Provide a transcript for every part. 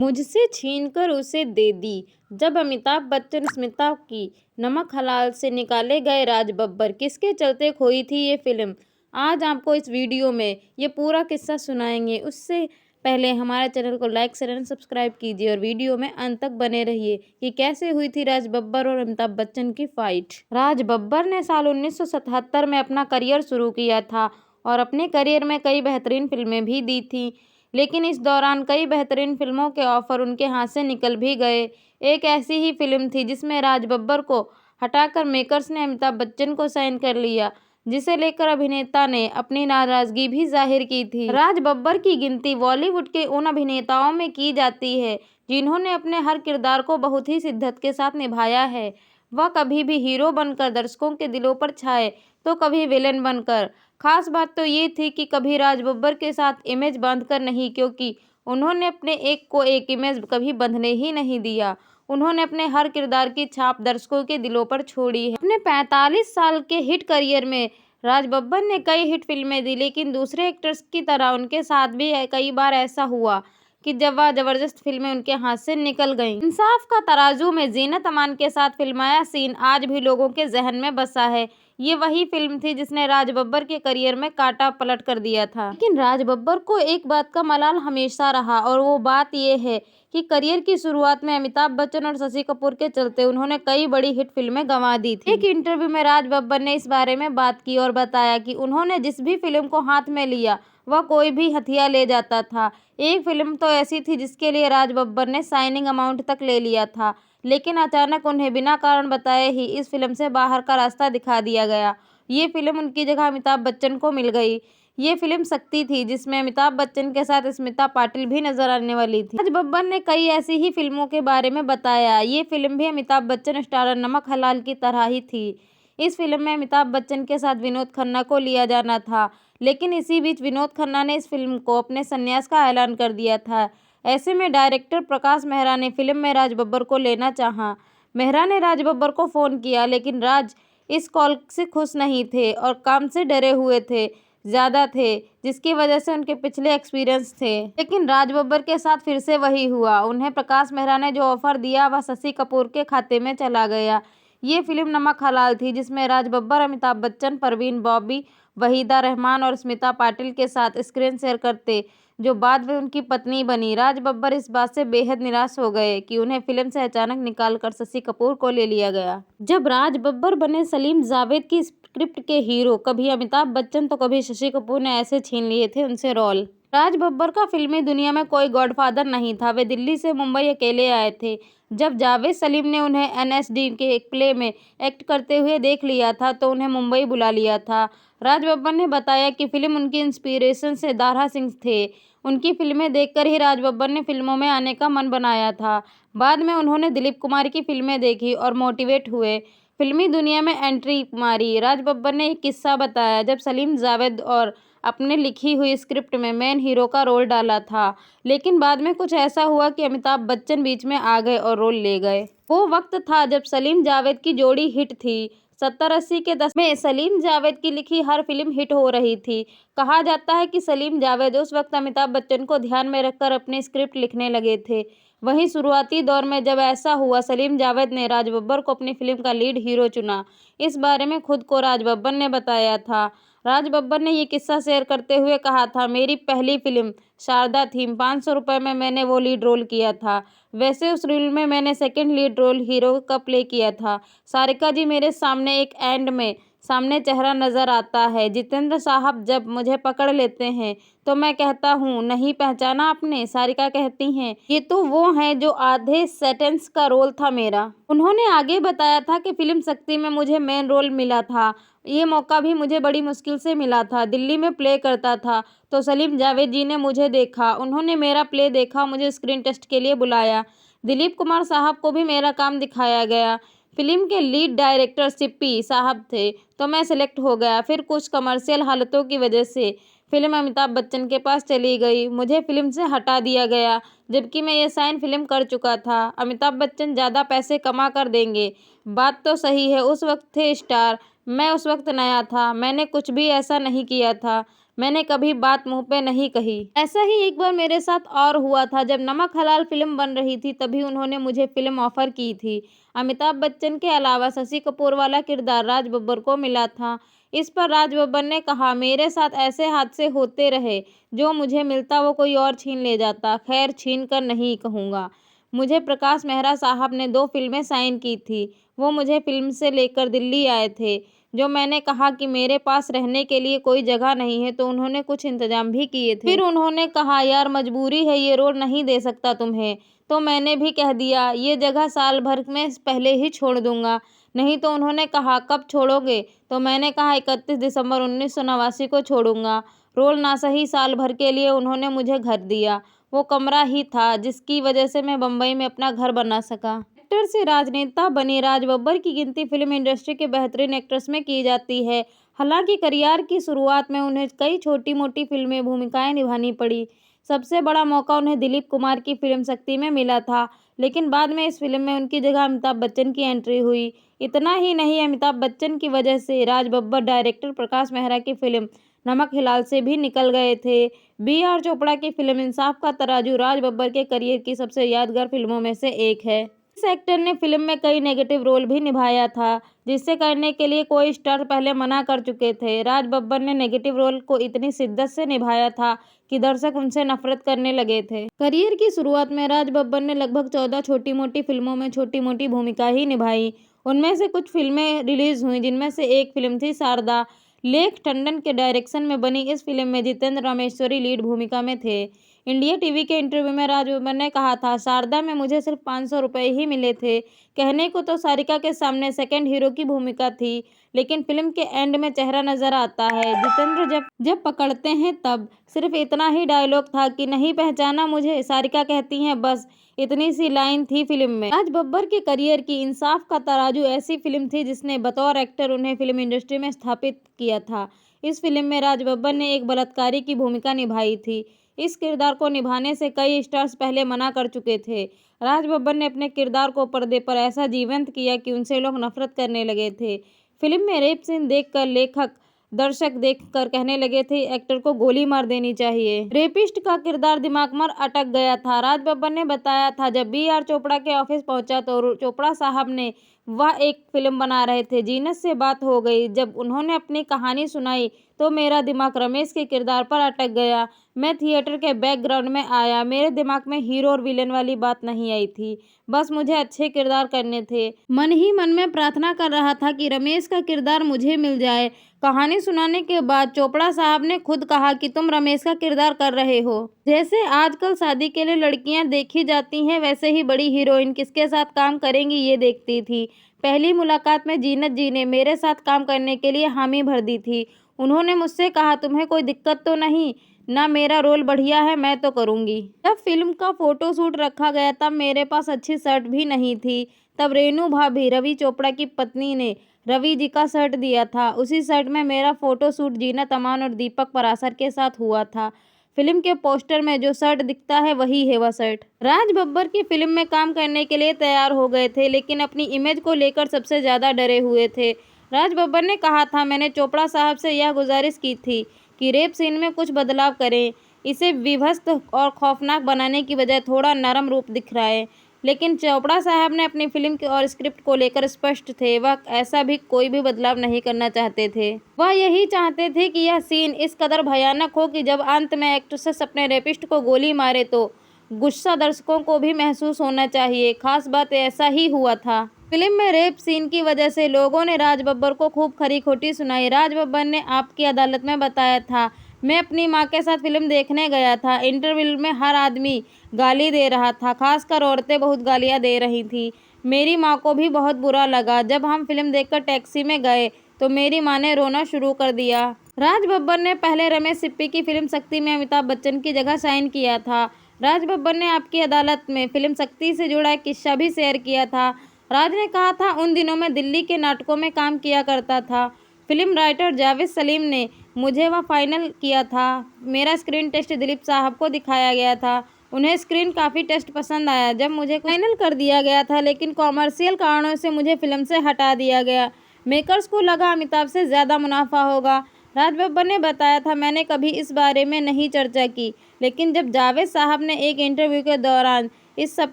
मुझसे छीनकर उसे दे दी। जब अमिताभ बच्चन स्मिता की नमक हलाल से निकाले गए राज बब्बर किसके चलते खोई थी ये फिल्म। आज आपको इस वीडियो में ये पूरा किस्सा सुनाएंगे। उससे पहले हमारे चैनल को लाइक शेयर एंड सब्सक्राइब कीजिए और वीडियो में अंत तक बने रहिए कि कैसे हुई थी राज बब्बर और अमिताभ बच्चन की फाइट। राज बब्बर ने साल 1977 में अपना करियर शुरू किया था और अपने करियर में कई बेहतरीन फिल्में भी दी थी, लेकिन इस दौरान कई बेहतरीन फिल्मों के ऑफर उनके हाथ से निकल भी गए। एक ऐसी ही फिल्म थी जिसमें राज बब्बर को हटाकर मेकर्स ने अमिताभ बच्चन को साइन कर लिया, जिसे लेकर अभिनेता ने अपनी नाराजगी भी जाहिर की थी। राज बब्बर की गिनती बॉलीवुड के उन अभिनेताओं में की जाती है जिन्होंने अपने हर किरदार को बहुत ही शिद्दत के साथ निभाया है। वह कभी भी हीरो बनकर दर्शकों के दिलों पर छाए तो कभी विलेन बनकर। खास बात तो ये थी कि कभी राज बब्बर के साथ इमेज बांधकर नहीं, क्योंकि उन्होंने अपने एक को एक इमेज कभी बंधने ही नहीं दिया। उन्होंने अपने हर किरदार की छाप दर्शकों के दिलों पर छोड़ी है। अपने 45 साल के हिट करियर में राज बब्बर ने कई हिट फिल्में दी, लेकिन दूसरे एक्टर्स की तरह उनके साथ भी कई बार ऐसा हुआ कि जब वह जबरदस्त फिल्में उनके हाथ से निकल गईं। इंसाफ का तराजू में जीनत अमान के साथ फिल्माया सीन आज भी लोगों के जहन में बसा है। ये वही फिल्म थी जिसने राज बब्बर के करियर में कांटा पलट कर दिया था। लेकिन राज बब्बर को एक बात का मलाल हमेशा रहा और वो बात ये है कि करियर की शुरुआत में अमिताभ बच्चन और शशि कपूर के चलते उन्होंने कई बड़ी हिट फिल्में गंवा दी थी। एक इंटरव्यू में राज बब्बर ने इस बारे में बात की और बताया कि उन्होंने जिस भी फिल्म को हाथ में लिया वह कोई भी हथिया ले जाता था। एक फिल्म तो ऐसी थी जिसके लिए राज बब्बर ने साइनिंग अमाउंट तक ले लिया था, लेकिन अचानक उन्हें बिना कारण बताए ही इस फिल्म से बाहर का रास्ता दिखा दिया गया। ये फिल्म उनकी जगह अमिताभ बच्चन को मिल गई। ये फिल्म शक्ति थी जिसमें अमिताभ बच्चन के साथ स्मिता पाटिल भी नजर आने वाली थी। राज बब्बर ने कई ऐसी ही फिल्मों के बारे में बताया। ये फिल्म भी अमिताभ बच्चन स्टारर नमक हलाल की तरह ही थी। इस फिल्म में अमिताभ बच्चन के साथ विनोद खन्ना को लिया जाना था, लेकिन इसी बीच विनोद खन्ना ने इस फिल्म को अपने संन्यास का ऐलान कर दिया था। ऐसे में डायरेक्टर प्रकाश मेहरा ने फिल्म में राज बब्बर को लेना चाहा। मेहरा ने राज बब्बर को फ़ोन किया, लेकिन राज इस कॉल से खुश नहीं थे और काम से डरे हुए थे ज़्यादा थे, जिसकी वजह से उनके पिछले एक्सपीरियंस थे। लेकिन राज बब्बर के साथ फिर से वही हुआ। उन्हें प्रकाश मेहरा ने जो ऑफर दिया वह शशि कपूर के खाते में चला गया। ये फिल्म नमक हलाल थी जिसमें राज बब्बर अमिताभ बच्चन, परवीन बॉबी, वहीदा रहमान और स्मिता पाटिल के साथ स्क्रीन शेयर करते, जो बाद में उनकी पत्नी बनी। राज बब्बर इस बात से बेहद निराश हो गए कि उन्हें फिल्म से अचानक निकालकर शशि कपूर को ले लिया गया। जब राज बब्बर बने सलीम जावेद की स्क्रिप्ट के हीरो, कभी अमिताभ बच्चन तो कभी शशि कपूर ने ऐसे छीन लिए थे उनसे रोल। राज बब्बर का फिल्मी दुनिया में कोई गॉडफादर नहीं था। वे दिल्ली से मुंबई अकेले आए थे। जब जावेद सलीम ने उन्हें एनएसडी के एक प्ले में एक्ट करते हुए देख लिया था तो उन्हें मुंबई बुला लिया था। राज बब्बर ने बताया कि फिल्म उनकी इंस्पिरेशन से दारा सिंह थे। उनकी फिल्में देखकर ही राज बब्बर ने फिल्मों में आने का मन बनाया था। बाद में उन्होंने दिलीप कुमार की फिल्में देखी और मोटिवेट हुए, फिल्मी दुनिया में एंट्री मारी। राज बब्बर ने एक किस्सा बताया जब सलीम जावेद और अपने लिखी हुई स्क्रिप्ट में मेन हीरो का रोल डाला था, लेकिन बाद में कुछ ऐसा हुआ कि अमिताभ बच्चन बीच में आ गए और रोल ले गए। वो वक्त था जब सलीम जावेद की जोड़ी हिट थी। 70-80 के दशक में सलीम जावेद की लिखी हर फिल्म हिट हो रही थी। कहा जाता है कि सलीम जावेद उस वक्त अमिताभ बच्चन को ध्यान में रखकर अपनी स्क्रिप्ट लिखने लगे थे। वहीं शुरुआती दौर में जब ऐसा हुआ, सलीम जावेद ने राज बब्बर को अपनी फिल्म का लीड हीरो चुना। इस बारे में खुद को राज बब्बर ने बताया था। राज बब्बर ने ये किस्सा शेयर करते हुए कहा था, मेरी पहली फिल्म शारदा थी। 500 रुपये में मैंने वो लीड रोल किया था। वैसे उस रील में मैंने सेकंड लीड रोल हीरो का प्ले किया था। सारिका जी मेरे सामने एक एंड में सामने चेहरा नज़र आता है। जितेंद्र साहब जब मुझे पकड़ लेते हैं तो मैं कहता हूँ, नहीं पहचाना आपने? सारिका कहती हैं, ये तो वो हैं जो आधे सेंटेंस का रोल था मेरा। उन्होंने आगे बताया था कि फिल्म शक्ति में मुझे मेन रोल मिला था। ये मौका भी मुझे बड़ी मुश्किल से मिला था। दिल्ली में प्ले करता था तो सलीम जावेद जी ने मुझे देखा, उन्होंने मेरा प्ले देखा, मुझे स्क्रीन टेस्ट के लिए बुलाया। दिलीप कुमार साहब को भी मेरा काम दिखाया गया। फिल्म के लीड डायरेक्टर सिप्पी साहब थे तो मैं सिलेक्ट हो गया। फिर कुछ कमर्शियल हालतों की वजह से फिल्म अमिताभ बच्चन के पास चली गई। मुझे फिल्म से हटा दिया गया, जबकि मैं ये साइन फिल्म कर चुका था। अमिताभ बच्चन ज़्यादा पैसे कमा कर देंगे, बात तो सही है। उस वक्त थे स्टार, मैं उस वक्त नया था। मैंने कुछ भी ऐसा नहीं किया था। मैंने कभी बात मुंह पे नहीं कही। ऐसा ही एक बार मेरे साथ और हुआ था, जब नमक हलाल फिल्म बन रही थी तभी उन्होंने मुझे फिल्म ऑफर की थी। अमिताभ बच्चन के अलावा शशि कपूर वाला किरदार राज बब्बर को मिला था। इस पर राज बब्बर ने कहा, मेरे साथ ऐसे हादसे होते रहे, जो मुझे मिलता वो कोई और छीन ले जाता। खैर, छीन कर नहीं कहूँगा। मुझे प्रकाश मेहरा साहब ने 2 फिल्में साइन की थी। वो मुझे फिल्म से लेकर दिल्ली आए थे। जो मैंने कहा कि मेरे पास रहने के लिए कोई जगह नहीं है, तो उन्होंने कुछ इंतजाम भी किए थे। फिर उन्होंने कहा, यार मजबूरी है, ये रोल नहीं दे सकता तुम्हें। तो मैंने भी कह दिया, ये जगह साल भर में पहले ही छोड़ दूंगा। नहीं तो उन्होंने कहा, कब छोड़ोगे? तो मैंने कहा, 31 दिसंबर 1989 को छोड़ूंगा। रोल ना सही, साल भर के लिए उन्होंने मुझे घर दिया। वो कमरा ही था जिसकी वजह से मैं बम्बई में अपना घर बना सका। एक्टर से राजनेता बने राज बब्बर की गिनती फिल्म इंडस्ट्री के बेहतरीन एक्टर्स में की जाती है। हालांकि करियर की शुरुआत में उन्हें कई छोटी मोटी फिल्में भूमिकाएं निभानी पड़ी। सबसे बड़ा मौका उन्हें दिलीप कुमार की फिल्म शक्ति में मिला था, लेकिन बाद में इस फिल्म में उनकी जगह अमिताभ बच्चन की एंट्री हुई। इतना ही नहीं, अमिताभ बच्चन की वजह से राज बब्बर डायरेक्टर प्रकाश मेहरा की फिल्म नमक हिलाल से भी निकल गए थे। बी.आर. चोपड़ा की फिल्म इंसाफ का तराजू राज बब्बर के करियर की सबसे यादगार फिल्मों में से एक है। इस एक्टर ने फिल्म में कई नेगेटिव रोल भी निभाया था, जिससे करने के लिए कोई स्टार पहले मना कर चुके थे। राज बब्बर ने नेगेटिव रोल को इतनी शिद्दत से निभाया था कि दर्शक उनसे नफरत करने लगे थे। करियर की शुरुआत में राज बब्बर ने लगभग 14 छोटी मोटी फिल्मों में छोटी मोटी भूमिका ही निभाई। उनमें से कुछ फिल्में रिलीज हुई, जिनमें से एक फिल्म थी शारदा। लेख टंडन के डायरेक्शन में बनी इस फिल्म में जितेंद्र रामेश्वरी लीड भूमिका में थे। इंडिया टीवी के इंटरव्यू में राज बब्बर ने कहा था, शारदा में मुझे सिर्फ 500 रुपये ही मिले थे। कहने को तो सारिका के सामने सेकंड हीरो की भूमिका थी, लेकिन फिल्म के एंड में चेहरा नजर आता है। जितेंद्र जब पकड़ते हैं तब सिर्फ इतना ही डायलॉग था कि नहीं पहचाना मुझे, सारिका कहती हैं, बस इतनी सी लाइन थी फिल्म में। राज बब्बर के करियर की इंसाफ का तराजू ऐसी फिल्म थी जिसने बतौर एक्टर उन्हें फिल्म इंडस्ट्री में स्थापित किया था। इस फिल्म में राज बब्बर ने एक बलात्कारी की भूमिका निभाई थी। इस किरदार को निभाने से कई स्टार्स पहले मना कर चुके थे। राज बब्बर ने अपने किरदार को पर्दे पर ऐसा जीवंत किया कि उनसे लोग नफरत करने लगे थे। फिल्म में रेप सीन देखकर लेखक दर्शक देखकर कहने लगे थे, एक्टर को गोली मार देनी चाहिए। रेपिस्ट का किरदार दिमाग में अटक गया था। राज बब्बर ने बताया था, जब बी.आर. चोपड़ा के ऑफिस पहुंचा तो चोपड़ा साहब ने वह एक फिल्म बना रहे थे। जीनत से बात हो गई। जब उन्होंने अपनी कहानी सुनाई तो मेरा दिमाग रमेश के किरदार पर अटक गया। मैं थिएटर के बैकग्राउंड में आया। मेरे दिमाग में हीरो और विलेन वाली बात नहीं आई थी, बस मुझे अच्छे किरदार करने थे। मन ही मन में प्रार्थना कर रहा था कि रमेश का किरदार मुझे मिल जाए। कहानी सुनाने के बाद चोपड़ा साहब ने खुद कहा कि तुम रमेश का किरदार कर रहे हो। जैसे आजकल शादी के लिए लड़कियां देखी जाती हैं, वैसे ही बड़ी हीरोइन किसके साथ काम करेंगी ये देखती थी। पहली मुलाकात में जीनत जी ने मेरे साथ काम करने के लिए हामी भर दी थी। उन्होंने मुझसे कहा, तुम्हें कोई दिक्कत तो नहीं ना? मेरा रोल बढ़िया है, मैं तो करूँगी। जब फिल्म का फोटो शूट रखा गया तब मेरे पास अच्छी शर्ट भी नहीं थी। तब रेनू भाभी, रवि चोपड़ा की पत्नी, ने रवि जी का शर्ट दिया था। उसी शर्ट में मेरा फोटो शूट जीनत अमान और दीपक पराशर के साथ हुआ था। फिल्म के पोस्टर में जो शर्ट दिखता है वही है वह शर्ट। राज बब्बर की फिल्म में काम करने के लिए तैयार हो गए थे, लेकिन अपनी इमेज को लेकर सबसे ज्यादा डरे हुए थे। राज बब्बर ने कहा था, मैंने चोपड़ा साहब से यह गुजारिश की थी कि रेप सीन में कुछ बदलाव करें, इसे विभत्स और खौफनाक बनाने की बजाय थोड़ा नरम रूप दिखाएं। लेकिन चोपड़ा साहब ने अपनी फिल्म के और स्क्रिप्ट को लेकर स्पष्ट थे। वह ऐसा भी कोई भी बदलाव नहीं करना चाहते थे। वह यही चाहते थे कि यह सीन इस कदर भयानक हो कि जब अंत में एक्ट्रेस अपने रेपिस्ट को गोली मारे तो गुस्सा दर्शकों को भी महसूस होना चाहिए। खास बात ऐसा ही हुआ था। फिल्म में रेप सीन की वजह से लोगों ने राज बब्बर को खूब खरी खोटी सुनाई। राज बब्बर ने आपकी अदालत में बताया था, मैं अपनी माँ के साथ फिल्म देखने गया था। इंटरवल में हर आदमी गाली दे रहा था, खासकर औरतें बहुत गालियाँ दे रही थी। मेरी माँ को भी बहुत बुरा लगा। जब हम फिल्म देखकर टैक्सी में गए तो मेरी माँ ने रोना शुरू कर दिया। राज बब्बर ने पहले रमेश सिप्पी की फिल्म शक्ति में अमिताभ बच्चन की जगह साइन किया था। राज बब्बर ने आपकी अदालत में फिल्म शक्ति से जुड़ा एक किस्सा भी शेयर किया था। राज ने कहा था, उन दिनों में दिल्ली के नाटकों में काम किया करता था। फिल्म राइटर जावेद सलीम ने मुझे वह फाइनल किया था। मेरा स्क्रीन टेस्ट दिलीप साहब को दिखाया गया था। उन्हें स्क्रीन काफ़ी टेस्ट पसंद आया। जब मुझे फाइनल कर दिया गया था, लेकिन कॉमर्शियल कारणों से मुझे फिल्म से हटा दिया गया। मेकर्स को लगा अमिताभ से ज़्यादा मुनाफा होगा। राज बब्बर ने बताया था, मैंने कभी इस बारे में नहीं चर्चा की, लेकिन जब जावेद साहब ने एक इंटरव्यू के दौरान इस सब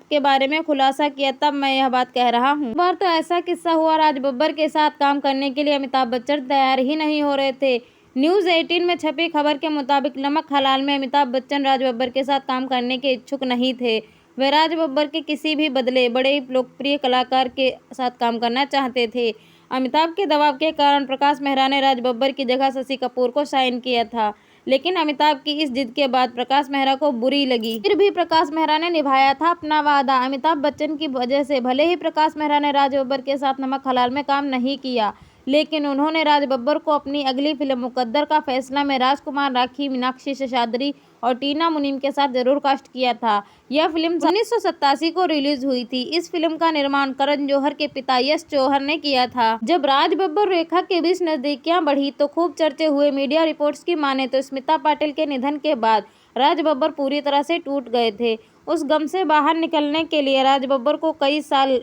के बारे में खुलासा किया तब मैं यह बात कह रहा हूँ। बार तो ऐसा किस्सा हुआ, राज बब्बर के साथ काम करने के लिए अमिताभ बच्चन तैयार ही नहीं हो रहे थे। न्यूज़ 18 में छपी खबर के मुताबिक नमक हलाल में अमिताभ बच्चन राज बब्बर के साथ काम करने के इच्छुक नहीं थे। वे राज बब्बर के किसी भी बदले बड़े लोकप्रिय कलाकार के साथ काम करना चाहते थे। अमिताभ के दबाव के कारण प्रकाश मेहरा ने राज बब्बर की जगह शशि कपूर को साइन किया था, लेकिन अमिताभ की इस जिद के बाद प्रकाश मेहरा को बुरी लगी। फिर भी प्रकाश मेहरा ने निभाया था अपना वादा। अमिताभ बच्चन की वजह से भले ही प्रकाश मेहरा ने राज बब्बर के साथ नमक हलाल में काम नहीं किया, लेकिन उन्होंने राज बब्बर को अपनी अगली फिल्म मुकद्दर का फैसला में राजकुमार राठी, मीनाक्षी शेषाद्री और टीना मुनीम के साथ जरूर कास्ट किया था। यह फिल्म 1987 को रिलीज हुई थी। इस फिल्म का निर्माण करण जौहर के पिता यश जौहर ने किया था। जब राज बब्बर रेखा के बीच नजदीकियां बढ़ी तो खूब चर्चे हुए। मीडिया रिपोर्ट्स की माने तो स्मिता पाटिल के निधन के बाद राज बब्बर पूरी तरह से टूट गए थे। उस गम से बाहर निकलने के लिए राज बब्बर को कई साल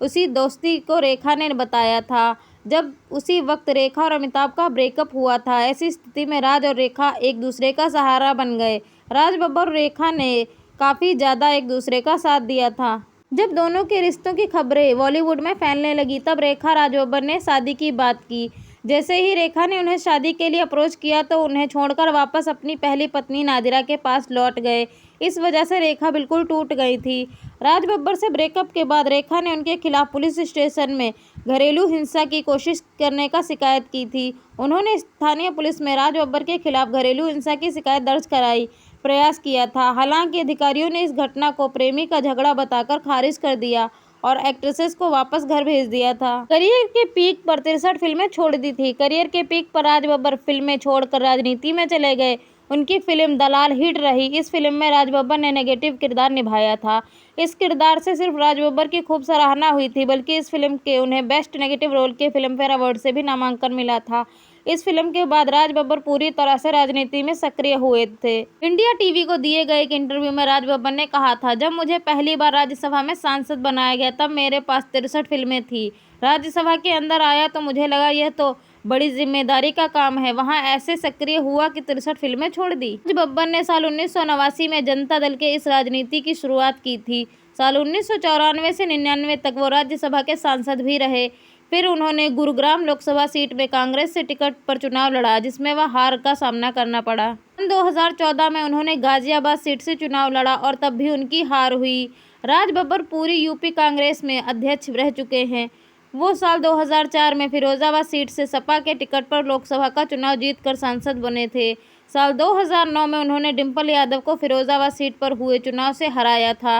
उसी दोस्ती को रेखा ने बताया था, जब उसी वक्त रेखा और अमिताभ का ब्रेकअप हुआ था। ऐसी स्थिति में राज और रेखा एक दूसरे का सहारा बन गए। राज बब्बर और रेखा ने काफ़ी ज़्यादा एक दूसरे का साथ दिया था। जब दोनों के रिश्तों की खबरें बॉलीवुड में फैलने लगी तब रेखा राज बब्बर ने शादी की बात की। जैसे ही रेखा ने उन्हें शादी के लिए अप्रोच किया तो उन्हें छोड़कर वापस अपनी पहली पत्नी नादिरा के पास लौट गए। इस वजह से रेखा बिल्कुल टूट गई थी। राज बब्बर से ब्रेकअप के बाद रेखा ने उनके खिलाफ पुलिस स्टेशन में घरेलू हिंसा की कोशिश करने का शिकायत की थी। उन्होंने स्थानीय पुलिस में राज बब्बर के खिलाफ घरेलू हिंसा की शिकायत दर्ज कराई प्रयास किया था। हालांकि अधिकारियों ने इस घटना को प्रेमी का झगड़ा बताकर खारिज कर दिया और एक्ट्रेसेस को वापस घर भेज दिया था। करियर के पीक पर 63 फिल्में छोड़ दी थी। करियर के पीक पर राज बब्बर फिल्में छोड़कर राजनीति में चले गए। उनकी फिल्म दलाल हिट रही। इस फिल्म में राज बब्बर ने नेगेटिव किरदार निभाया था। इस किरदार से सिर्फ राज बब्बर की खूब सराहना हुई थी, बल्कि इस फिल्म के उन्हें बेस्ट नेगेटिव रोल के फिल्मफेयर अवार्ड से भी नामांकन मिला था। इस फिल्म के बाद राज बब्बर पूरी तरह से राजनीति में सक्रिय हुए थे। इंडिया टीवी को दिए गए एक इंटरव्यू में राज बब्बर ने कहा था, जब मुझे पहली बार राज्यसभा में सांसद बनाया गया तब मेरे पास 63 फिल्में थी। राज्यसभा के अंदर आया तो मुझे लगा यह तो बड़ी जिम्मेदारी का काम है। वहां ऐसे सक्रिय हुआ कि 63 फिल्में छोड़ दी। राज बब्बर ने साल 1989 में जनता दल के इस राजनीति की शुरुआत की थी। साल 1994 से 99 तक वो राज्यसभा के सांसद भी रहे। फिर उन्होंने गुरुग्राम लोकसभा सीट में कांग्रेस से टिकट पर चुनाव लड़ा, जिसमें वह हार का सामना करना पड़ा। सन 2014 में उन्होंने गाजियाबाद सीट से चुनाव लड़ा और तब भी उनकी हार हुई। राज बब्बर पूरी यूपी कांग्रेस में अध्यक्ष रह चुके हैं। वो साल 2004 में फिरोजाबाद सीट से सपा के टिकट पर लोकसभा का चुनाव जीतकर सांसद बने थे। साल 2009 में उन्होंने डिम्पल यादव को फिरोजाबाद सीट पर हुए चुनाव से हराया था।